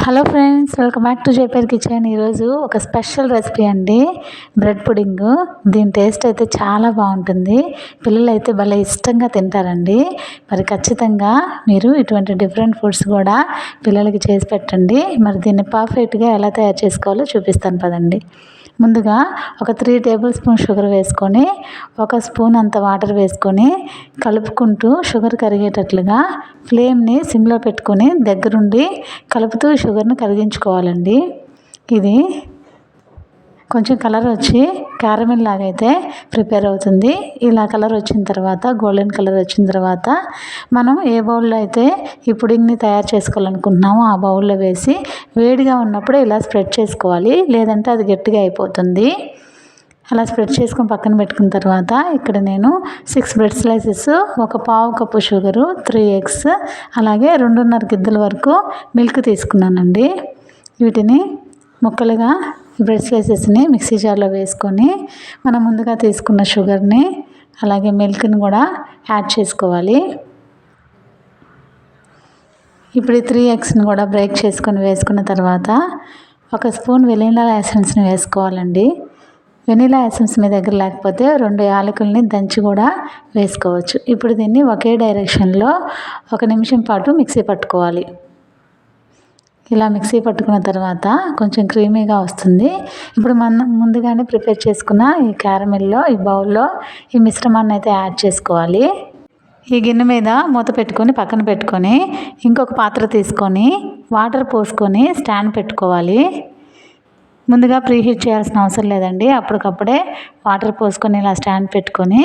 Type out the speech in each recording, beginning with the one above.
Hello friends, welcome back to Jaipur kitchen. ఈరోజు ఒక special recipe అండి, బ్రెడ్ పుడింగ్. దీని టేస్ట్ అయితే చాలా బాగుంటుంది. పిల్లలు అయితే భలే ఇష్టంగా తింటారండి. మరి ఖచ్చితంగా మీరు ఇటువంటి డిఫరెంట్ ఫుడ్స్ కూడా పిల్లలకి చేసి పెట్టండి. మరి దీన్ని పర్ఫెక్ట్గా ఎలా తయారు చేసుకోవాలో చూపిస్తాను పదండి. ముందుగా ఒక 3 టేబుల్ స్పూన్ షుగర్ వేసుకొని 1 స్పూన్ అంత వాటర్ వేసుకొని కలుపుకుంటూ షుగర్ కరిగేటట్లుగా ఫ్లేమ్ని సిమ్లో పెట్టుకొని దగ్గరుండి కలుపుతూ షుగర్ని కరిగించుకోవాలండి. ఇది కొంచెం కలర్ వచ్చి క్యారమిల్ లాగా అయితే ప్రిపేర్ అవుతుంది. ఇలా కలర్ వచ్చిన తర్వాత, గోల్డెన్ కలర్ వచ్చిన తర్వాత మనం ఏ బౌల్లో అయితే ఈ పుడింగ్ని తయారు చేసుకోవాలనుకుంటున్నామో ఆ బౌల్లో వేసి వేడిగా ఉన్నప్పుడే ఇలా స్ప్రెడ్ చేసుకోవాలి, లేదంటే అది గట్టిగా అయిపోతుంది. అలా స్ప్రెడ్ చేసుకొని పక్కన పెట్టుకున్న తర్వాత ఇక్కడ నేను 6 bread slices, 1/4 cup sugar, 3 eggs, అలాగే 2.5 గిద్దల వరకు మిల్క్ తీసుకున్నానండి. వీటిని ముక్కలుగా బ్రెడ్ స్లైసెస్ని మిక్సీ జార్లో వేసుకొని మనం ముందుగా తీసుకున్న షుగర్ని అలాగే మిల్క్ని కూడా యాడ్ చేసుకోవాలి. ఇప్పుడు ఈ 3 ఎగ్స్ని కూడా బ్రేక్ చేసుకొని వేసుకున్న తర్వాత 1 స్పూన్ వెనిలా ఎసెన్స్ని వేసుకోవాలండి. వెనిలా ఎసెన్స్ మీ దగ్గర లేకపోతే 2 యాలకుల్ని దంచి కూడా వేసుకోవచ్చు. ఇప్పుడు దీన్ని ఒకే డైరెక్షన్లో 1 నిమిషం పాటు మిక్సీ పట్టుకోవాలి. ఇలా మిక్సీ పట్టుకున్న తర్వాత కొంచెం క్రీమీగా వస్తుంది. ఇప్పుడు మనం ముందుగానే ప్రిపేర్ చేసుకున్న ఈ క్యారమిల్లో ఈ బౌల్లో ఈ మిశ్రమాన్ని అయితే యాడ్ చేసుకోవాలి. ఈ గిన్నె మీద మూత పెట్టుకొని పక్కన పెట్టుకొని ఇంకొక పాత్ర తీసుకొని వాటర్ పోసుకొని స్టాండ్ పెట్టుకోవాలి. ముందుగా ప్రీహీట్ చేయాల్సిన అవసరం లేదండి. అప్పటికప్పుడే వాటర్ పోసుకొని ఇలా స్టాండ్ పెట్టుకొని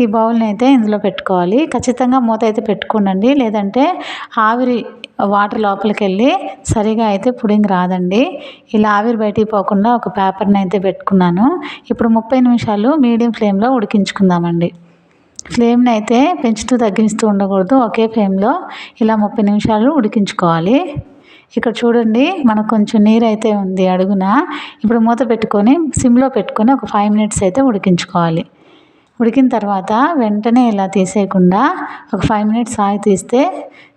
ఈ బౌల్ని అయితే ఇందులో పెట్టుకోవాలి. ఖచ్చితంగా మూత అయితే పెట్టుకోండి, లేదంటే ఆవిరి వాటర్ లోపలికి వెళ్ళి సరిగా అయితే పుడింగ్ రాదండి. ఇలా ఆవిరి బయటికి పోకుండా ఒక పేపర్ని అయితే పెట్టుకున్నాను. ఇప్పుడు 30 నిమిషాలు మీడియం ఫ్లేమ్లో ఉడికించుకుందామండి. ఫ్లేమ్ని అయితే పెంచుతూ తగ్గిస్తూ ఉండకూడదు, ఒకే ఫ్లేమ్లో ఇలా 30 నిమిషాలు ఉడికించుకోవాలి. ఇక్కడ చూడండి, మనకు కొంచెం నీరు అయితే ఉంది అడుగున. ఇప్పుడు మూత పెట్టుకొని సిమ్లో పెట్టుకొని ఒక 5 మినిట్స్ అయితే ఉడికించుకోవాలి. ఉడికిన తర్వాత వెంటనే ఇలా తీసేయకుండా ఒక 5 మినిట్స్ ఆగి తీస్తే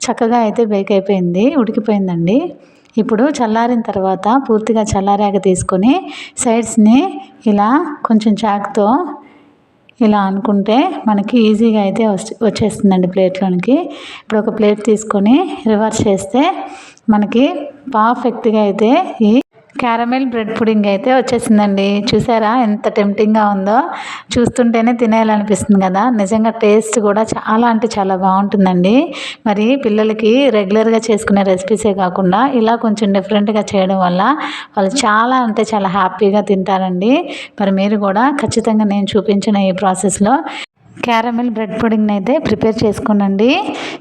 చక్కగా అయితే బేక్ అయిపోయింది, ఉడికిపోయిందండి. ఇప్పుడు చల్లారిన తర్వాత పూర్తిగా చల్లారాక తీసుకొని సైడ్స్ని ఇలా కొంచెం చాక్తో ఇలా అనుకుంటే మనకి ఈజీగా అయితే వచ్చేస్తుందండి ప్లేట్లోనికి. ఇప్పుడు ఒక ప్లేట్ తీసుకొని రివర్స్ చేస్తే మనకి పర్ఫెక్ట్గా అయితే ఈ క్యారమెల్ బ్రెడ్ పుడింగ్ అయితే వచ్చేసిందండి. చూసారా ఎంత టెంప్టింగ్గా ఉందో, చూస్తుంటేనే తినేయాలనిపిస్తుంది కదా. నిజంగా టేస్ట్ కూడా చాలా అంటే చాలా బాగుంటుందండి. మరి పిల్లలకి రెగ్యులర్గా చేసుకునే రెసిపీసే కాకుండా ఇలా కొంచెం డిఫరెంట్గా చేయడం వల్ల వాళ్ళు చాలా అంటే చాలా హ్యాపీగా తింటారండి. మరి మీరు కూడా ఖచ్చితంగా నేను చూపించిన ఈ ప్రాసెస్లో క్యారమెల్ బ్రెడ్ పుడింగ్ని అయితే ప్రిపేర్ చేసుకోండి.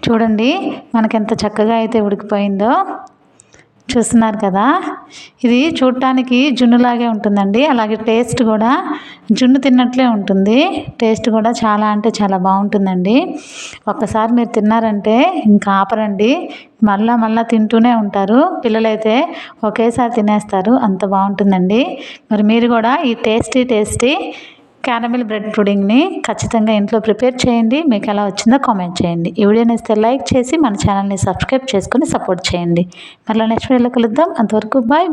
చూడండి మనకి ఎంత చక్కగా అయితే ఉడికిపోయిందో, చూస్తున్నారు కదా. ఇది చూడటానికి జున్నులాగే ఉంటుందండి, అలాగే టేస్ట్ కూడా జున్ను తిన్నట్లే ఉంటుంది. టేస్ట్ కూడా చాలా అంటే చాలా బాగుంటుందండి. ఒక్కసారి మీరు తిన్నారంటే ఇంకా ఆపరండి, మళ్ళా తింటూనే ఉంటారు. పిల్లలైతే ఒకేసారి తినేస్తారు, అంత బాగుంటుందండి. మరి మీరు కూడా ఈ టేస్టీ క్యారమెల్ బ్రెడ్ పుడింగ్ని ఖచ్చితంగా ఇంట్లో ప్రిపేర్ చేయండి. మీకు ఎలా వచ్చిందో కామెంట్ చేయండి. ఈ వీడియో నచ్చితే లైక్ చేసి మన ఛానల్ని సబ్స్క్రైబ్ చేసుకొని సపోర్ట్ చేయండి. మళ్ళీ నెక్స్ట్ వీడియోలో కలుద్దాం. అంతవరకు బాయ్.